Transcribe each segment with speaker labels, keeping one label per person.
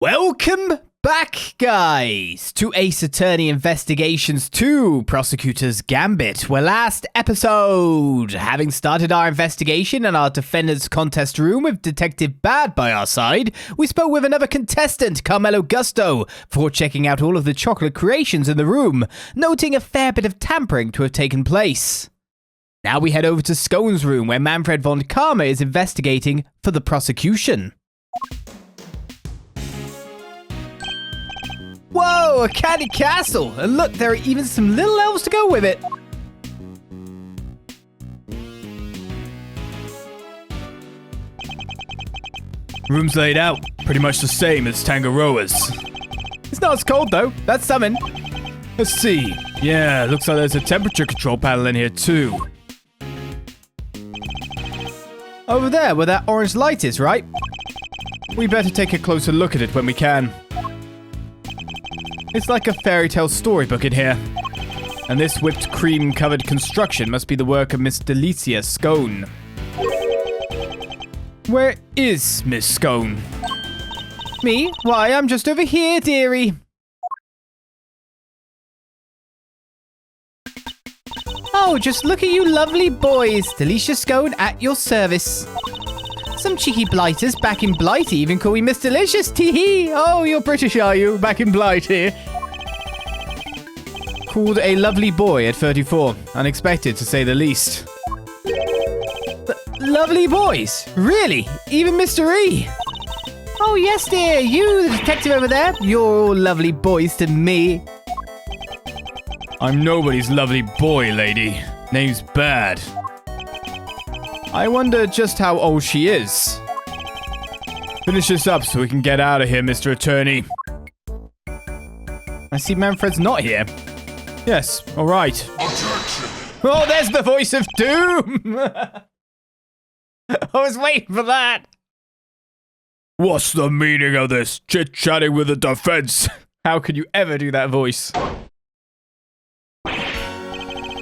Speaker 1: Welcome back, guys, to Ace Attorney Investigations 2, Prosecutors Gambit, where last episode, having started our investigation in our defendant's contest room with Detective Bad by our side, we spoke with another contestant, Carmelo Gusto, before checking out all of the chocolate creations in the room, noting a fair bit of tampering to have taken place. Now we head over to Scone's room, where Manfred von Karma is investigating for the prosecution. Whoa, a candy castle! And look, there are even some little elves to go with it. Room's laid out, pretty much the same as Tangaroa's. It's not as cold though, that's something. Let's see. Yeah, looks like there's a temperature control panel in here too. Over there, where that orange light is, right? We better take a closer look at it when we can. It's like a fairy tale storybook in here. And this whipped cream covered construction must be the work of Miss Delicia Scone. Where is Miss Scone? Me? Why, I'm just over here, dearie. Oh, just look at you lovely boys. Delicia Scone at your service. Some cheeky blighters back in Blighty even call me Miss Delicious, tee-hee. Oh, you're British, are you? Back in Blighty. Called a lovely boy at 34. Unexpected, to say the least. Lovely boys? Really? Even Mr. E? Oh, yes, dear. You, the detective over there. You're all lovely boys to me. I'm nobody's lovely boy, lady. Name's Bad. I wonder just how old she is. Finish this up so we can get out of here, Mr. Attorney. I see Manfred's not here. Yes, all right. Objection. Oh, there's the voice of doom! I was waiting for that. What's the meaning of this chit-chatting with the defense? How could you ever do that voice?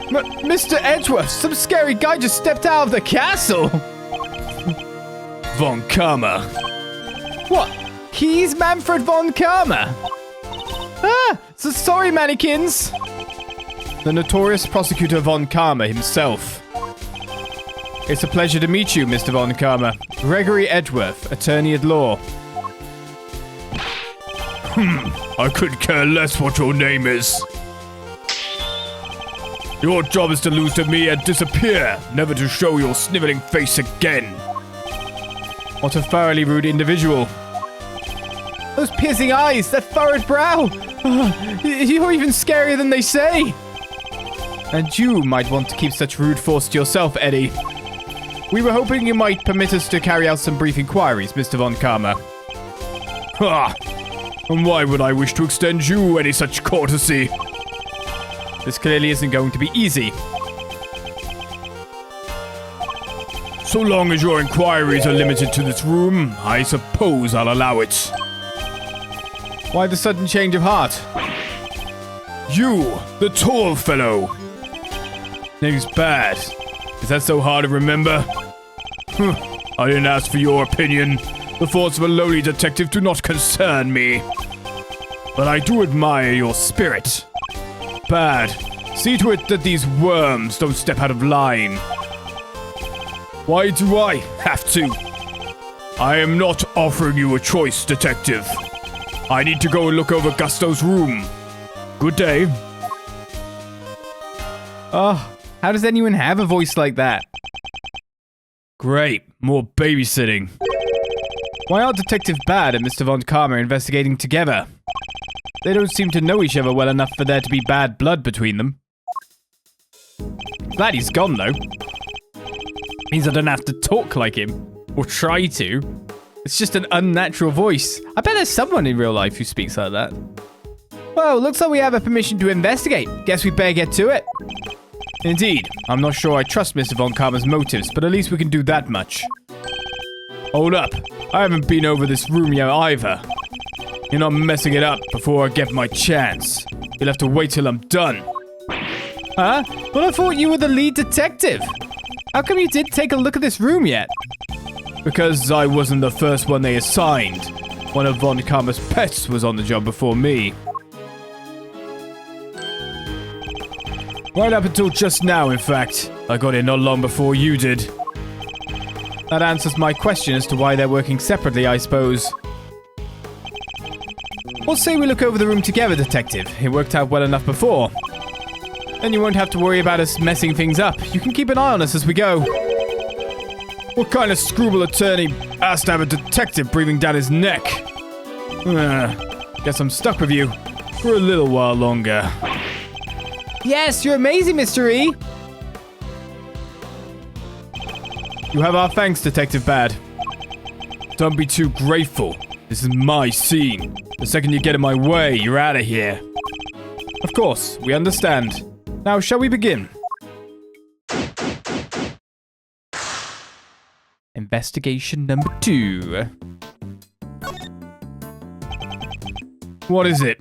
Speaker 1: Mr. Edgeworth, some scary guy just stepped out of the castle. Von Karma. What? He's Manfred von Karma? Ah, so sorry, mannequins. The notorious Prosecutor von Karma himself. It's a pleasure to meet you, Mr. von Karma. Gregory Edgeworth, attorney at law. I couldn't care less what your name is. Your job is to lose to me and disappear, never to show your sniveling face again. What a thoroughly rude individual. Those piercing eyes, that furrowed brow. You're even scarier than they say. And you might want to keep such rude force to yourself, Eddie. We were hoping you might permit us to carry out some brief inquiries, Mr. von Karma. Ha! And why would I wish to extend you any such courtesy? This clearly isn't going to be easy. So long as your inquiries are limited to this room, I suppose I'll allow it. Why the sudden change of heart? You, the tall fellow. Name's Bad. Is that so hard to remember? I didn't ask for your opinion. The thoughts of a lowly detective do not concern me. But I do admire your spirit. Bad. See to it that these worms don't step out of line. Why do I have to? I am not offering you a choice, detective. I need to go and look over Gusto's room. Good day. Oh, how does anyone have a voice like that? Great, more babysitting. Why aren't Detective Bad and Mr. von Karma investigating together? They don't seem to know each other well enough for there to be bad blood between them. Glad he's gone, though. Means I don't have to talk like him. Or try to. It's just an unnatural voice. I bet there's someone in real life who speaks like that. Well, looks like we have a permission to investigate. Guess we better get to it. Indeed. I'm not sure I trust Mr. von Karma's motives, but at least we can do that much. Hold up. I haven't been over this room yet either. You're not messing it up before I get my chance. You'll have to wait till I'm done. Huh? But I thought you were the lead detective. How come you didn't take a look at this room yet? Because I wasn't the first one they assigned. One of Von Karma's pets was on the job before me. Right up until just now, in fact. I got in not long before you did. That answers my question as to why they're working separately, I suppose. What say we look over the room together, Detective? It worked out well enough before. Then you won't have to worry about us messing things up. You can keep an eye on us as we go. What kind of screwball attorney asked to have a detective breathing down his neck? Guess I'm stuck with you for a little while longer.
Speaker 2: Yes, you're amazing, Mr. E.
Speaker 1: You have our thanks, Detective Bad. Don't be too grateful. This is my scene. The second you get in my way, you're out of here. Of course, we understand. Now, shall we begin? Investigation number 2. What is it?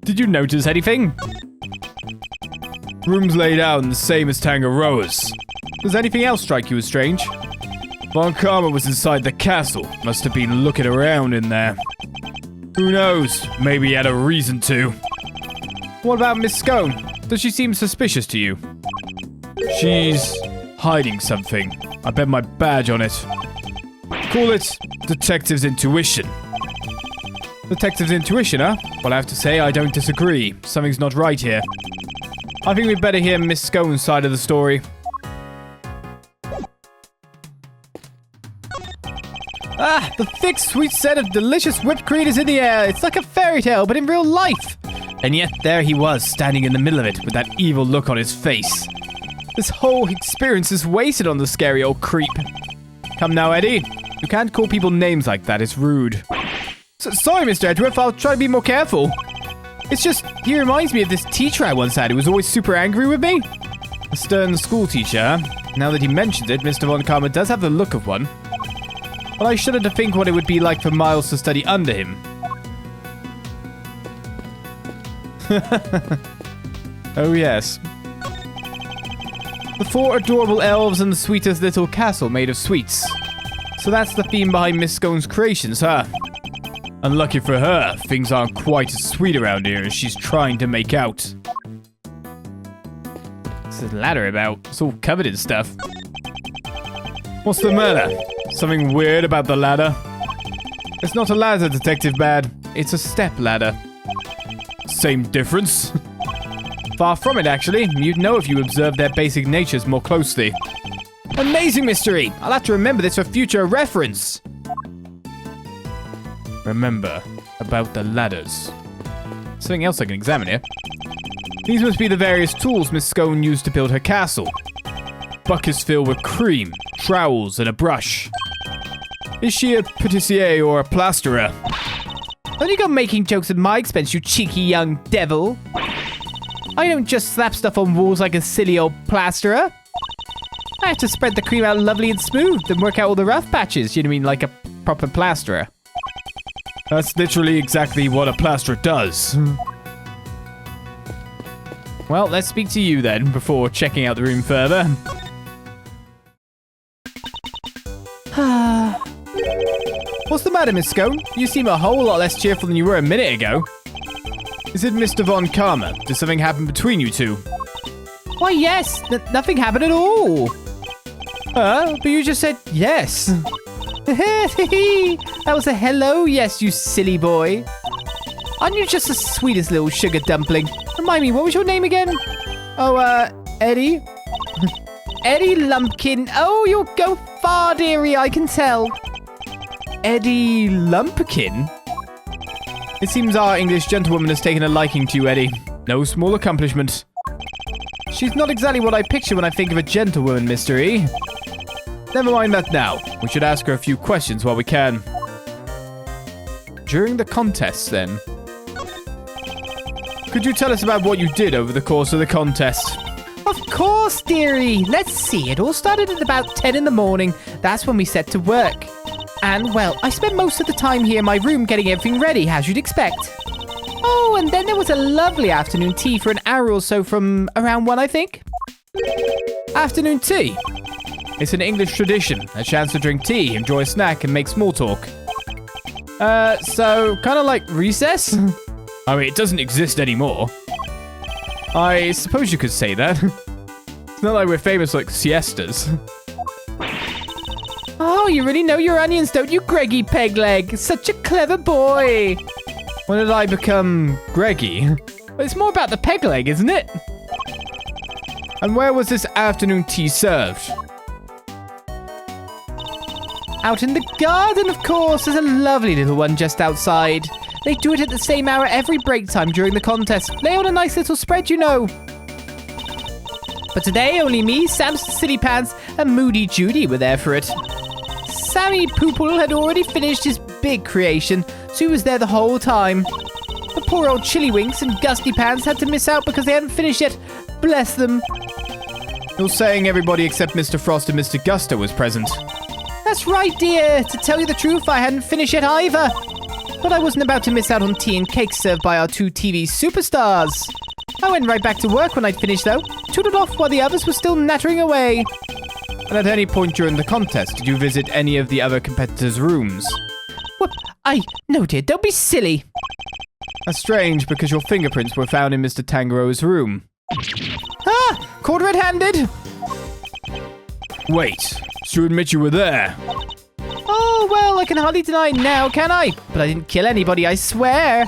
Speaker 1: Did you notice anything? Room's laid out in the same as Tangaroa's. Does anything else strike you as strange? Von Karma was inside the castle. Must have been looking around in there. Who knows? Maybe he had a reason to. What about Miss Scone? Does she seem suspicious to you? She's hiding something. I bet my badge on it. Call it Detective's Intuition. Detective's Intuition, huh? Well, I have to say, I don't disagree. Something's not right here. I think we'd better hear Miss Scone's side of the story. Ah, the thick, sweet scent of delicious whipped cream is in the air. It's like a fairy tale, but in real life. And yet there he was, standing in the middle of it with that evil look on his face. This whole experience is wasted on the scary old creep. Come now, Eddie. You can't call people names like that. It's rude. Sorry, Mr. Edgeworth. I'll try to be more careful. It's just, he reminds me of this teacher I once had who was always super angry with me. A stern school teacher. Now that he mentioned it, Mr. Von Karma does have the look of one. But I shudder to think what it would be like for Miles to study under him. Oh yes. The 4 adorable elves and the sweetest little castle made of sweets. So that's the theme behind Miss Scone's creations, huh? Unlucky for her, things aren't quite as sweet around here as she's trying to make out. What's the ladder about? It's all covered in stuff. What's the matter? Something weird about the ladder? It's not a ladder, Detective Bad. It's a step ladder. Same difference? Far from it, actually. You'd know if you observed their basic natures more closely. Amazing mystery! I'll have to remember this for future reference. Remember about the ladders. Something else I can examine here. These must be the various tools Miss Scone used to build her castle. Buckets filled with cream, trowels, and a brush. Is she a patissier or a plasterer? Don't you go making jokes at my expense, you cheeky young devil. I don't just slap stuff on walls like a silly old plasterer. I have to spread the cream out lovely and smooth, then work out all the rough patches. You mean like a proper plasterer? That's literally exactly what a plasterer does. Well, let's speak to you then, before checking out the room further. What's the matter, Miss Scone? You seem a whole lot less cheerful than you were a minute ago. Is it Mr. Von Karma? Did something happen between you two? Why, yes. Nothing happened at all. But you just said yes. That was a hello yes, you silly boy. Aren't you just the sweetest little sugar dumpling? Remind me, what was your name again? Oh, Eddie? Eddie Lumpkin. Oh, you'll go far, dearie, I can tell. Eddie Lumpkin? It seems our English gentlewoman has taken a liking to you, Eddie. No small accomplishment. She's not exactly what I picture when I think of a gentlewoman, Mr. E. Never mind that now. We should ask her a few questions while we can. During the contest, then. Could you tell us about what you did over the course of the contest? Of course, dearie. Let's see. It all started at about 10 in the morning. That's when we set to work. And, well, I spent most of the time here in my room getting everything ready, as you'd expect. Oh, and then there was a lovely afternoon tea for an hour or so from around 1, I think. Afternoon tea? It's an English tradition. A chance to drink tea, enjoy a snack, and make small talk.
Speaker 2: So kind of like recess?
Speaker 1: I mean, it doesn't exist anymore. I suppose you could say that. It's not like we're famous like siestas.
Speaker 2: Oh, you really know your onions, don't you, Greggy Pegleg? Such a clever boy.
Speaker 1: When did I become Greggy?
Speaker 2: It's more about the peg leg, isn't it?
Speaker 1: And where was this afternoon tea served?
Speaker 2: Out in the garden, of course. There's a lovely little one just outside. They do it at the same hour every break time during the contest. Lay on a nice little spread, you know. But today, only me, Samson Silly Pants, and Moody Judy were there for it. Sammy Poople had already finished his big creation, so he was there the whole time. The poor old Chili Winks and Gusty Pants had to miss out because they hadn't finished yet. Bless them.
Speaker 1: You're saying everybody except Mr. Frost and Mr. Gusto was present.
Speaker 2: That's right, dear. To tell you the truth, I hadn't finished yet either. But I wasn't about to miss out on tea and cake served by our two TV superstars. I went right back to work when I'd finished, though. Tooted off while the others were still nattering away.
Speaker 1: And at any point during the contest, did you visit any of the other competitors' rooms?
Speaker 2: What? No, dear, don't be silly.
Speaker 1: That's strange, because your fingerprints were found in Mr. Tangaroa's room.
Speaker 2: Ah! Caught red-handed!
Speaker 1: Wait, so you admit you were there?
Speaker 2: Oh, well, I can hardly deny it now, can I? But I didn't kill anybody, I swear.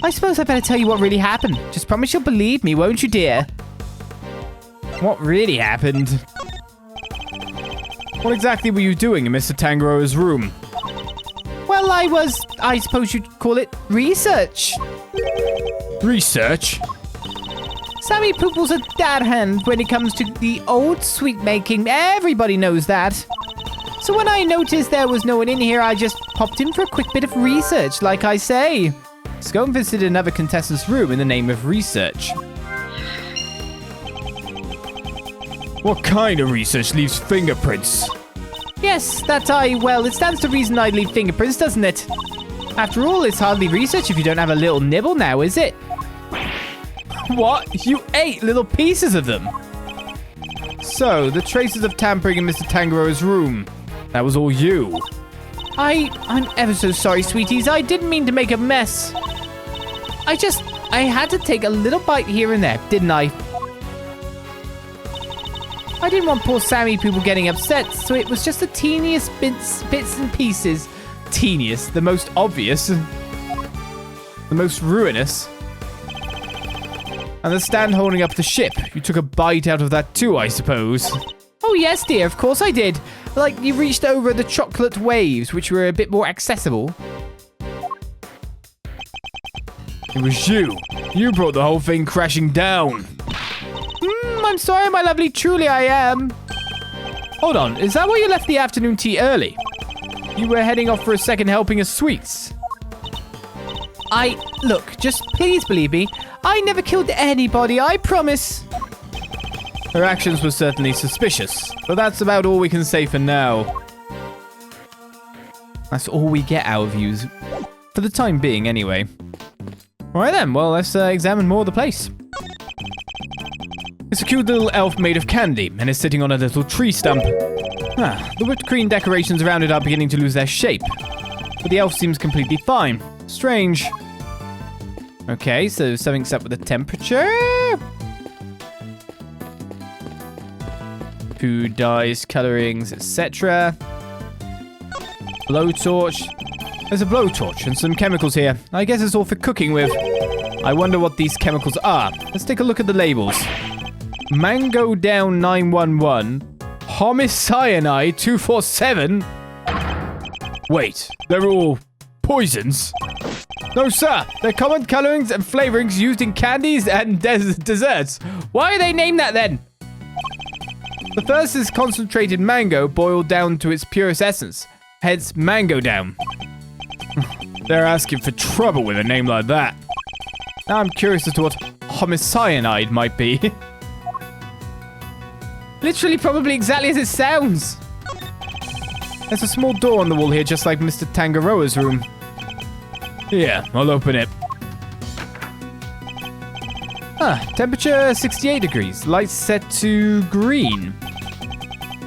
Speaker 2: I suppose I better tell you what really happened. Just promise you'll believe me, won't you, dear?
Speaker 1: What really happened? What exactly were you doing in Mr. Tangaroa's room?
Speaker 2: Well, I suppose you'd call it research.
Speaker 1: Research?
Speaker 2: Sammy Poople's a dad hand when it comes to the old sweet making. Everybody knows that. So when I noticed there was no one in here, I just popped in for a quick bit of research, like I say.
Speaker 1: Scone visited another contestant's room in the name of research. What kind of research leaves fingerprints?
Speaker 2: Yes, well, it stands to reason I'd leave fingerprints, doesn't it? After all, it's hardly research if you don't have a little nibble now, is it?
Speaker 1: What? You ate little pieces of them? So, the traces of tampering in Mr. Tangaroa's room. That was all you.
Speaker 2: I'm ever so sorry, sweeties. I didn't mean to make a mess. I had to take a little bite here and there, didn't I? I didn't want poor Sammy people getting upset, so it was just the teeniest bits and pieces.
Speaker 1: Teeniest, the most obvious. The most ruinous. And the stand holding up the ship. You took a bite out of that too, I suppose.
Speaker 2: Oh yes, dear, of course I did. Like, you reached over the chocolate waves, which were a bit more accessible.
Speaker 1: It was you. You brought the whole thing crashing down.
Speaker 2: I'm sorry, my lovely, truly I am.
Speaker 1: Hold on, is that why you left the afternoon tea early? You were heading off for a second helping of sweets.
Speaker 2: Look, just please believe me. I never killed anybody, I promise.
Speaker 1: Her actions were certainly suspicious, but that's about all we can say for now. That's all we get out of you, for the time being anyway. Alright then, well, let's examine more of the place. It's a cute little elf made of candy, and is sitting on a little tree stump. The whipped cream decorations around it are beginning to lose their shape, but the elf seems completely fine. Strange. Okay, so something's up with the temperature. Food dyes, colorings, etc. Blowtorch. There's a blowtorch and some chemicals here. I guess it's all for cooking with. I wonder what these chemicals are. Let's take a look at the labels. Mango Down 911. Homicyanide 247. Wait, they're all poisons? No, sir. They're common colorings and flavorings used in candies and desserts. Why are they named that then? The first is concentrated mango boiled down to its purest essence. Hence, Mango Down. They're asking for trouble with a name like that. Now I'm curious as to what homicyanide might be.
Speaker 2: Literally, probably exactly as it sounds.
Speaker 1: There's a small door on the wall here, just like Mr. Tangaroa's room. Yeah, I'll open it. Temperature 68 degrees. Light set to green.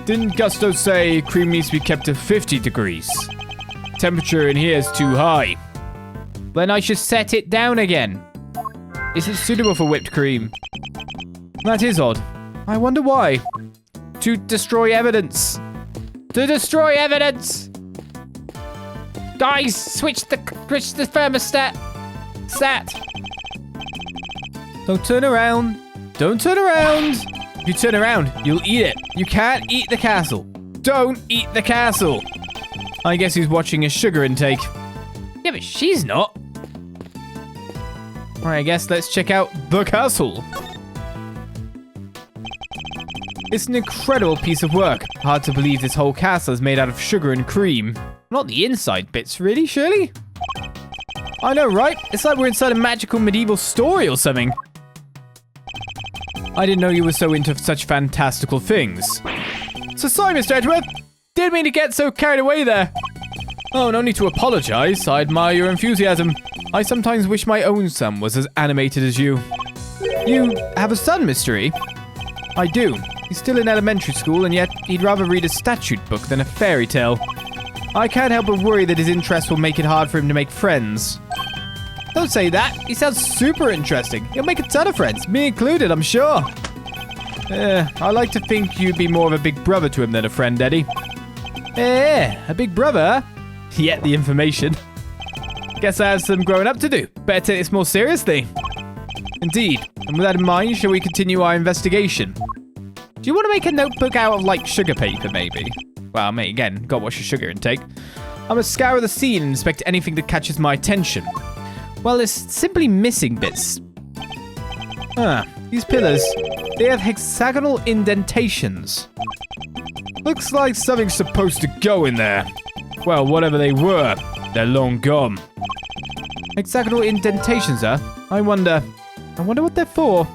Speaker 1: Didn't Gusto say cream needs to be kept to 50 degrees? Temperature in here is too high.
Speaker 2: Then I should set it down again. Isn't suitable for whipped cream. That is odd. I wonder why. To destroy evidence. To destroy evidence! Guys, switch the thermostat. Don't turn around. Don't turn around. If you turn around, you'll eat it. You can't eat the castle. Don't eat the castle. I guess he's watching his sugar intake. Yeah, but she's not. Alright, I guess let's check out the castle. It's an incredible piece of work. Hard to believe this whole castle is made out of sugar and cream. Not the inside bits, really, Shirley? I know, right? It's like we're inside a magical medieval story or something. I didn't know you were so into such fantastical things. So sorry, Mr. Edgeworth. Didn't mean to get so carried away there. Oh, no need to apologize. I admire your enthusiasm. I sometimes wish my own son was as animated as you. You have a son, Mystery? I do. He's still in elementary school, and yet he'd rather read a statute book than a fairy tale. I can't help but worry that his interest will make it hard for him to make friends. Don't say that. He sounds super interesting. He'll make a ton of friends, me included, I'm sure. I like to think you'd be more of a big brother to him than a friend, Eddie. A big brother? Yet the information. Guess I have some growing up to do. Better take this more seriously. Indeed. And with that in mind, shall we continue our investigation? Do you want to make a notebook out of, like, sugar paper, maybe? Well, mate, again, gotta watch your sugar intake. I'm gonna scour the scene and inspect anything that catches my attention. Well, it's simply missing bits. These pillars, they have hexagonal indentations.
Speaker 1: Looks like something's supposed to go in there. Well, whatever they were, they're long gone.
Speaker 2: Hexagonal indentations, huh? I wonder what they're for.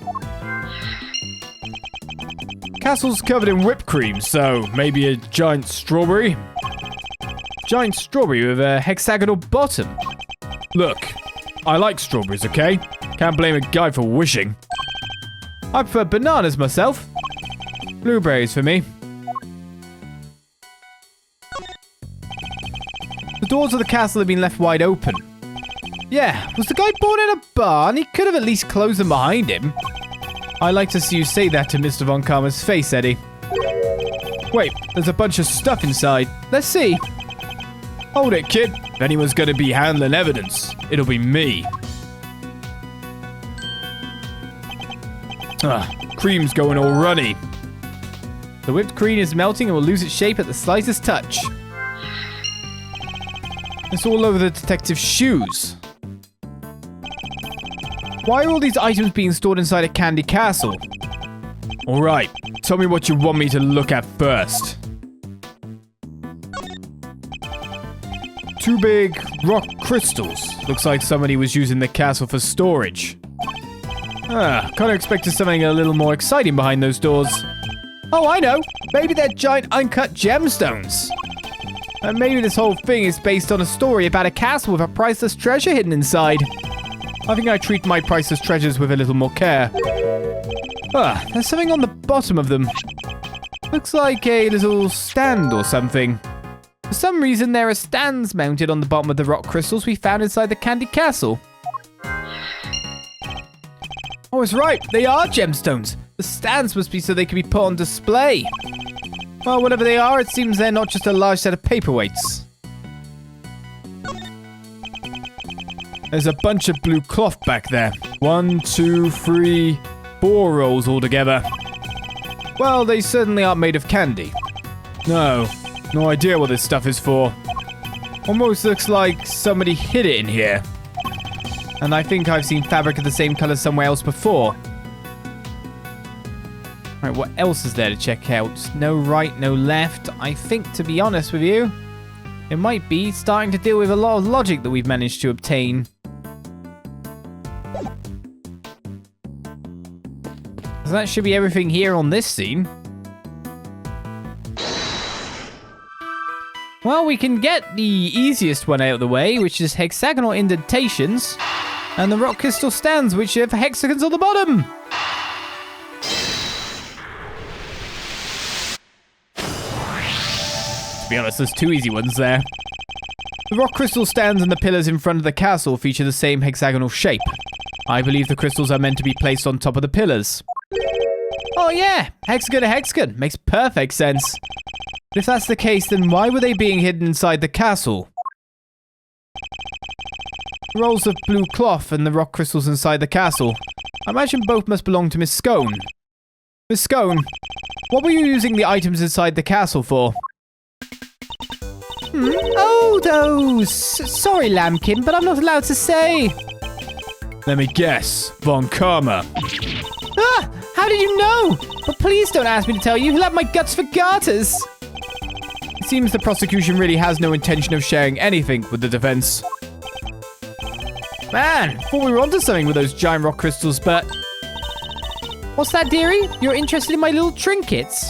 Speaker 1: Castle's covered in whipped cream, so maybe a giant strawberry?
Speaker 2: Giant strawberry with a hexagonal bottom.
Speaker 1: Look, I like strawberries, okay? Can't blame a guy for wishing.
Speaker 2: I prefer bananas myself. Blueberries for me. The doors of the castle have been left wide open. Yeah, was the guy born in a barn? He could have at least closed them behind him. I like to see you say that to Mr. Von Karma's face, Eddie. Wait, there's a bunch of stuff inside. Let's see.
Speaker 1: Hold it, kid. If anyone's gonna be handling evidence, it'll be me. Cream's going all runny.
Speaker 2: The whipped cream is melting and will lose its shape at the slightest touch. It's all over the detective's shoes. Why are all these items being stored inside a candy castle?
Speaker 1: Alright, tell me what you want me to look at first. Two big rock crystals. Looks like somebody was using the castle for storage. Kinda expected something a little more exciting behind those doors.
Speaker 2: Oh, I know. Maybe they're giant uncut gemstones. And maybe this whole thing is based on a story about a castle with a priceless treasure hidden inside.
Speaker 1: I think I treat my priceless treasures with a little more care.
Speaker 2: There's something on the bottom of them. Looks like a little stand or something. For some reason, there are stands mounted on the bottom of the rock crystals we found inside the Candy Castle. Oh, it's right. They are gemstones. The stands must be so they can be put on display. Well, whatever they are, it seems they're not just a large set of paperweights.
Speaker 1: There's a bunch of blue cloth back there. 1, 2, 3, 4 rolls altogether.
Speaker 2: Well, they certainly aren't made of candy.
Speaker 1: No idea what this stuff is for. Almost looks like somebody hid it in here.
Speaker 2: And I think I've seen fabric of the same color somewhere else before. Alright, what else is there to check out? No right, no left. I think, to be honest with you, it might be starting to deal with a lot of logic that we've managed to obtain. So that should be everything here on this scene. Well, we can get the easiest one out of the way, which is hexagonal indentations, and the rock crystal stands, which have hexagons on the bottom.
Speaker 1: To be honest, there's 2 easy ones there.
Speaker 2: The rock crystal stands and the pillars in front of the castle feature the same hexagonal shape. I believe the crystals are meant to be placed on top of the pillars. Oh yeah, hexagon to hexagon. Makes perfect sense. But if that's the case, then why were they being hidden inside the castle? Rolls of blue cloth and the rock crystals inside the castle. I imagine both must belong to Miss Scone. Miss Scone, what were you using the items inside the castle for? Oh, those. Sorry, Lambkin, but I'm not allowed to say.
Speaker 1: Let me guess. Von Karma.
Speaker 2: Ah, how did you know? But please don't ask me to tell you. You'll have my guts for garters.
Speaker 1: It seems the prosecution really has no intention of sharing anything with the defense.
Speaker 2: Man, thought we were onto something with those giant rock crystals, but... What's that, dearie? You're interested in my little trinkets?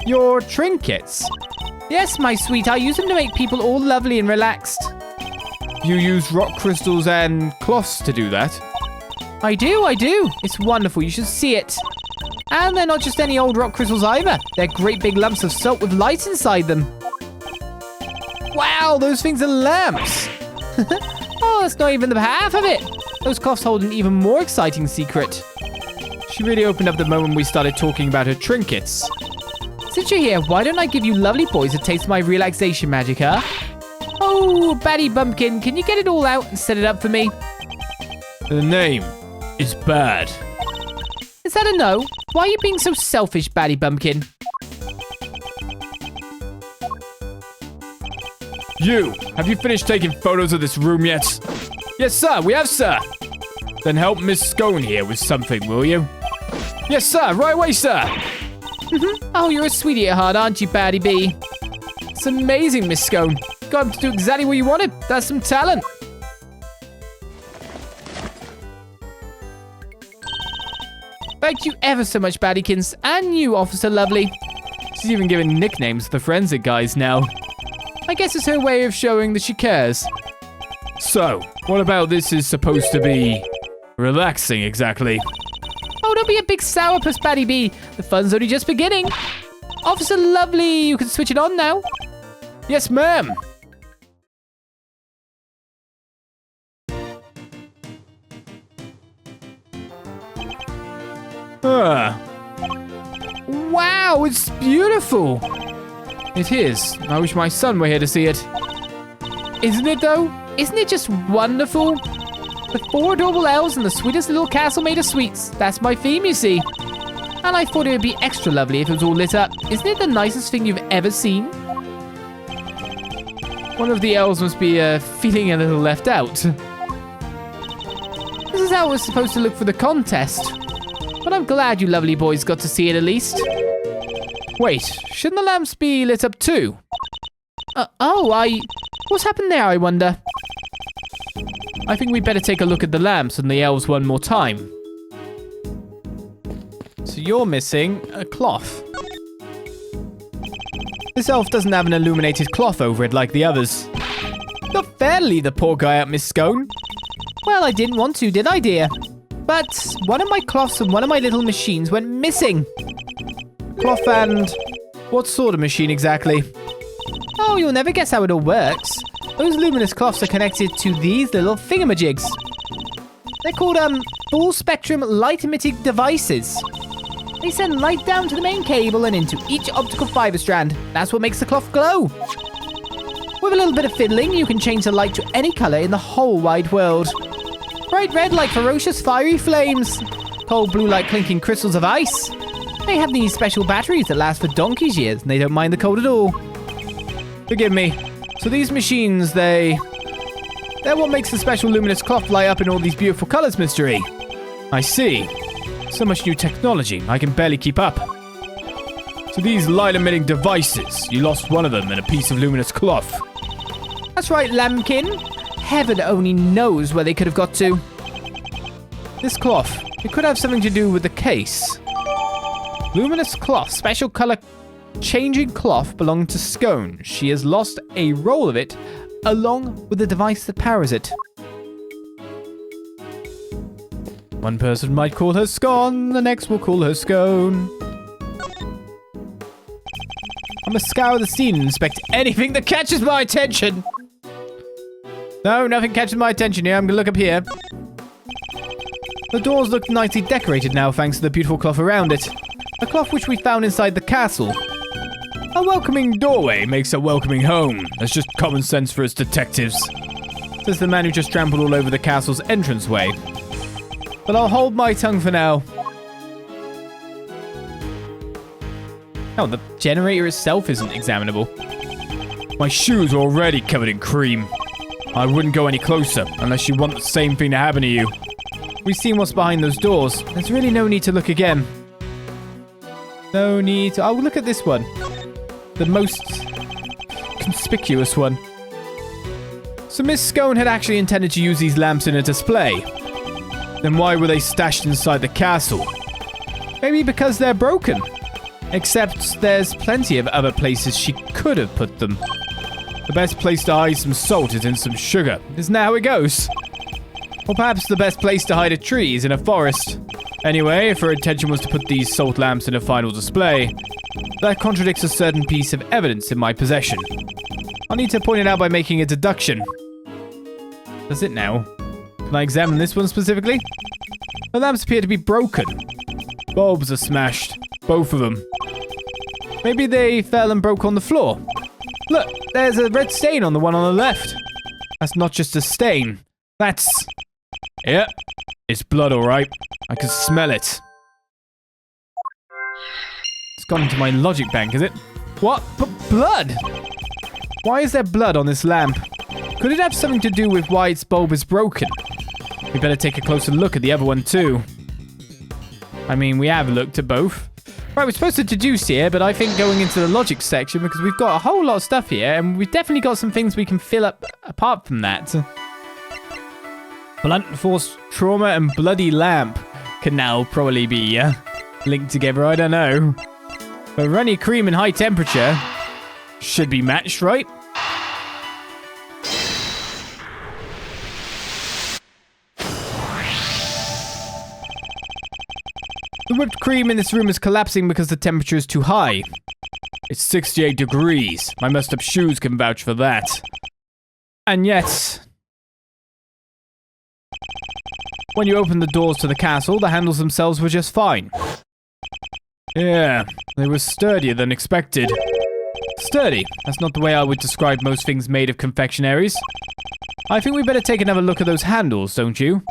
Speaker 1: Your trinkets?
Speaker 2: Yes, my sweet. I use them to make people all lovely and relaxed.
Speaker 1: You use rock crystals and cloths to do that?
Speaker 2: I do. It's wonderful. You should see it. And they're not just any old rock crystals either. They're great big lumps of salt with light inside them. Wow, those things are lamps. Oh, that's not even the half of it. Those cloths hold an even more exciting secret.
Speaker 1: She really opened up the moment we started talking about her trinkets.
Speaker 2: Since you're here, why don't I give you lovely boys a taste of my relaxation magic, huh? Oh, Batty Bumpkin, can you get it all out and set it up for me?
Speaker 1: The name is bad.
Speaker 2: Is that a no? Why are you being so selfish, Batty Bumpkin?
Speaker 1: Have you finished taking photos of this room yet? Yes, sir, we have, sir. Then help Miss Scone here with something, will you? Yes, sir, right away, sir.
Speaker 2: Oh, you're a sweetie at heart, aren't you, Batty B? It's amazing, Miss Scone. Got him to do exactly what you wanted. That's some talent. Thank you ever so much, Battykins. And you, Officer Lovely.
Speaker 1: She's even giving nicknames to the forensic guys now.
Speaker 2: I guess it's her way of showing that she cares.
Speaker 1: So, what about this is supposed to be relaxing exactly?
Speaker 2: Oh, don't be a big sourpuss, Batty B. The fun's only just beginning. Officer Lovely, you can switch it on now.
Speaker 1: Yes, ma'am.
Speaker 2: Wow, it's beautiful.
Speaker 1: It is. I wish my son were here to see it.
Speaker 2: Isn't it, though? Isn't it just wonderful? The 4 adorable elves and the sweetest little castle made of sweets. That's my theme, you see. And I thought it would be extra lovely if it was all lit up. Isn't it the nicest thing you've ever seen?
Speaker 1: One of the elves must be feeling a little left out.
Speaker 2: This is how it was supposed to look for the contest. But I'm glad you lovely boys got to see it at least.
Speaker 1: Wait, shouldn't the lamps be lit up too?
Speaker 2: What's happened there, I wonder?
Speaker 1: I think we'd better take a look at the lamps and the elves one more time. So you're missing a cloth. This elf doesn't have an illuminated cloth over it like the others. Not fairly, the poor guy up, Miss Scone.
Speaker 2: Well, I didn't want to, did I, dear? But one of my cloths and one of my little machines went missing.
Speaker 1: Cloth and... what sort of machine exactly?
Speaker 2: Oh, you'll never guess how it all works. Those luminous cloths are connected to these little thingamajigs. They're called, full spectrum light emitting devices. They send light down to the main cable and into each optical fiber strand. That's what makes the cloth glow. With a little bit of fiddling, you can change the light to any color in the whole wide world. Bright red like ferocious fiery flames. Cold blue like clinking crystals of ice. They have these special batteries that last for donkey's years, and they don't mind the cold at all.
Speaker 1: Forgive me. So these machines, they're what makes the special luminous cloth light up in all these beautiful colors, Mystery. I see. So much new technology, I can barely keep up. So these light-emitting devices, you lost one of them in a piece of luminous cloth.
Speaker 2: That's right, Lambkin. Heaven only knows where they could have got to.
Speaker 1: This cloth, it could have something to do with the case. Luminous cloth, special color changing cloth belonging to Scone. She has lost a roll of it, along with the device that powers it. One person might call her Scone, the next will call her Scone. I must scour the scene and inspect anything that catches my attention.
Speaker 2: No, nothing catches my attention here. I'm gonna look up here. The doors look nicely decorated now thanks to the beautiful cloth around it. A cloth which we found inside the castle.
Speaker 1: A welcoming doorway makes a welcoming home. That's just common sense for us detectives.
Speaker 2: Says the man who just trampled all over the castle's entranceway. But I'll hold my tongue for now. Oh, the generator itself isn't examinable.
Speaker 1: My shoes are already covered in cream. I wouldn't go any closer unless you want the same thing to happen to you.
Speaker 2: We've seen what's behind those doors. There's really no need to look again. No need to... Oh, look at this one. The most conspicuous one. So Miss Scone had actually intended to use these lamps in a display.
Speaker 1: Then why were they stashed inside the castle?
Speaker 2: Maybe because they're broken. Except there's plenty of other places she could have put them.
Speaker 1: The best place to hide some salt is in some sugar. Isn't that how it goes?
Speaker 2: Or perhaps the best place to hide a tree is in a forest.
Speaker 1: Anyway, if her intention was to put these salt lamps in a final display, that contradicts a certain piece of evidence in my possession.
Speaker 2: I'll need to point it out by making a deduction. Does it now? Can I examine this one specifically? The lamps appear to be broken.
Speaker 1: Bulbs are smashed. Both of them.
Speaker 2: Maybe they fell and broke on the floor. Look, there's a red stain on the one on the left.
Speaker 1: That's not just a stain. That's... Yeah, it's blood, all right. I can smell it.
Speaker 2: It's gone into my logic bank, is it? What? But blood? Why is there blood on this lamp? Could it have something to do with why its bulb is broken? We better take a closer look at the other one too. I mean, we have looked at both. Right, we're supposed to deduce here, but I think going into the logic section, because we've got a whole lot of stuff here, and we've definitely got some things we can fill up apart from that. Blunt force trauma and bloody lamp can now probably be linked together, I don't know. But runny cream and high temperature should be matched, right? The whipped cream in this room is collapsing because the temperature is too high.
Speaker 1: It's 68 degrees. My messed up shoes can vouch for that.
Speaker 2: And yet... when you opened the doors to the castle, the handles themselves were just fine.
Speaker 1: Yeah, they were sturdier than expected.
Speaker 2: Sturdy? That's not the way I would describe most things made of confectionaries. I think we better take another look at those handles, don't you?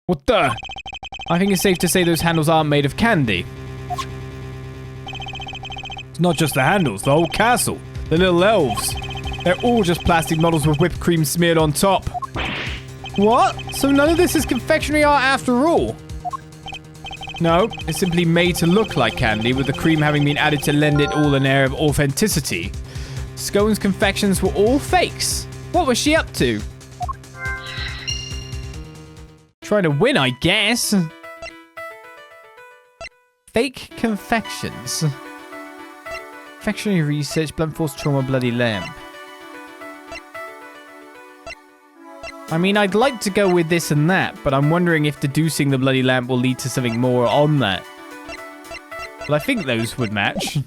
Speaker 1: What the?
Speaker 2: I think it's safe to say those handles aren't made of candy.
Speaker 1: It's not just the handles, the whole castle. The little elves. They're all just plastic models with whipped cream smeared on top.
Speaker 2: What? So none of this is confectionery art after all?
Speaker 1: No, it's simply made to look like candy, with the cream having been added to lend it all an air of authenticity.
Speaker 2: Scone's confections were all fakes. What was she up to? Trying to win, I guess. Fake confections. Confectionery research, blunt force trauma, bloody lamp. I mean, I'd like to go with this and that, but I'm wondering if deducing the bloody lamp will lead to something more on that. Well, I think those would match.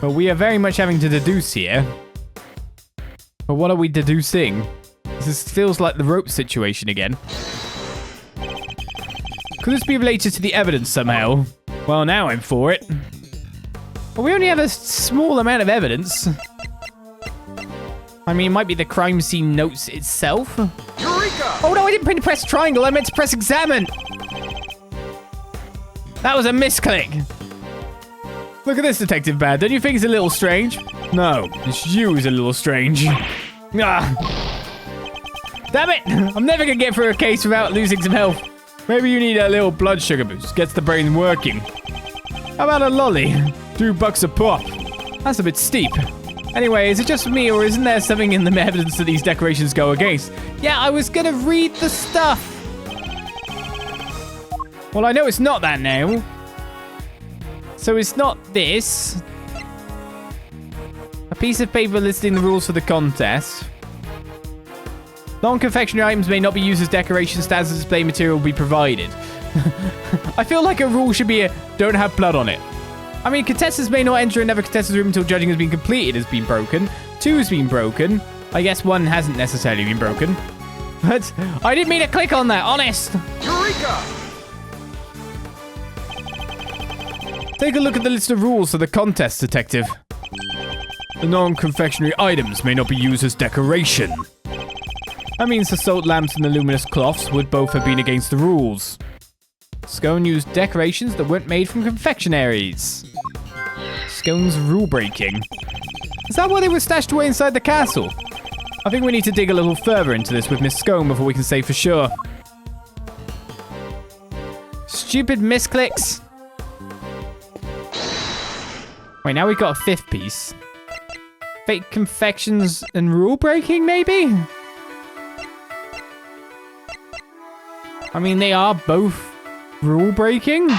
Speaker 2: But we are very much having to deduce here. But what are we deducing? This feels like the rope situation again. Could this be related to the evidence somehow?
Speaker 1: Well, now I'm for it.
Speaker 2: Well, we only have a small amount of evidence. I mean, it might be the crime scene notes itself. Eureka! Oh no, I didn't press triangle, I meant to press examine. That was a misclick. Look at this, Detective Bad. Don't you think it's a little strange?
Speaker 1: No, it's you who's a little strange.
Speaker 2: Ah. Damn it! I'm never gonna get through a case without losing some health.
Speaker 1: Maybe you need a little blood sugar boost. Gets the brain working.
Speaker 2: How about a lolly?
Speaker 1: $2 a pop.
Speaker 2: That's a bit steep. Anyway, is it just me, or isn't there something in the evidence that these decorations go against? Yeah, I was gonna read the stuff. Well, I know it's not that now. So it's not this. A piece of paper listing the rules for the contest. Non-confectionery items may not be used as decoration. Standard display material will be provided. I feel like a rule should be don't have blood on it. I mean, contestants may not enter another contestant's room until judging has been completed has been broken. 2 has been broken. I guess 1 hasn't necessarily been broken. But I didn't mean to click on that, honest.
Speaker 1: Eureka!
Speaker 2: Take a look at the list of rules for the contest, detective.
Speaker 1: The non-confectionery items may not be used as decoration.
Speaker 2: That means the salt lamps and the luminous cloths would both have been against the rules. Scone used decorations that weren't made from confectionaries. Scone's rule breaking. Is that why they were stashed away inside the castle? I think we need to dig a little further into this with Miss Scone before we can say for sure. Stupid misclicks. Wait, now we've got a 5th piece. Fake confections and rule breaking, maybe? I mean, they are both rule breaking.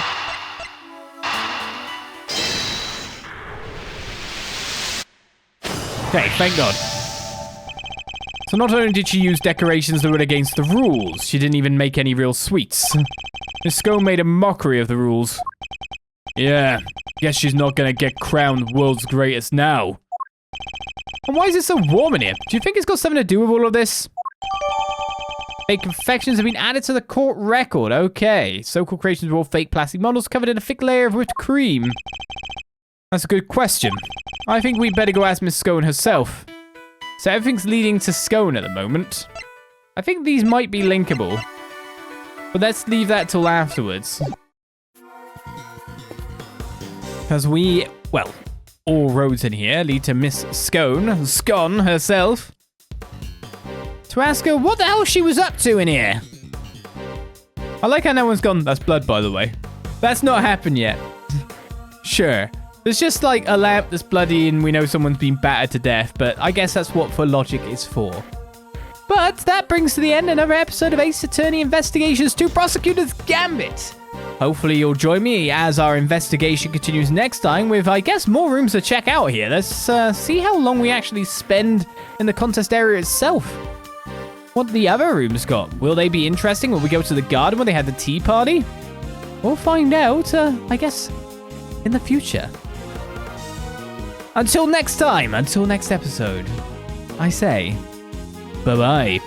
Speaker 2: Okay, thank God. So not only did she use decorations that were against the rules, she didn't even make any real sweets. Miss Scone made a mockery of the rules.
Speaker 1: Yeah, guess she's not gonna get crowned world's greatest now.
Speaker 2: And why is it so warm in here? Do you think it's got something to do with all of this? Fake confections have been added to the court record. Okay. So-called creations were all fake plastic models covered in a thick layer of whipped cream. That's a good question. I think we'd better go ask Miss Scone herself. So everything's leading to Scone at the moment. I think these might be linkable. But let's leave that till afterwards. Because all roads in here lead to Miss Scone herself. To ask her what the hell she was up to in here. I like how no one's gone, that's blood, by the way. That's not happened yet. Sure. There's just like a lamp that's bloody and we know someone's been battered to death, but I guess that's what for logic is for. But that brings to the end another episode of Ace Attorney Investigations 2 Prosecutors Gambit. Hopefully you'll join me as our investigation continues next time with, I guess, more rooms to check out here. Let's see how long we actually spend in the contest area itself. What the other rooms got? Will they be interesting? Will we go to the garden where they had the tea party? We'll find out, I guess, in the future. Until next time, until next episode, I say, bye-bye.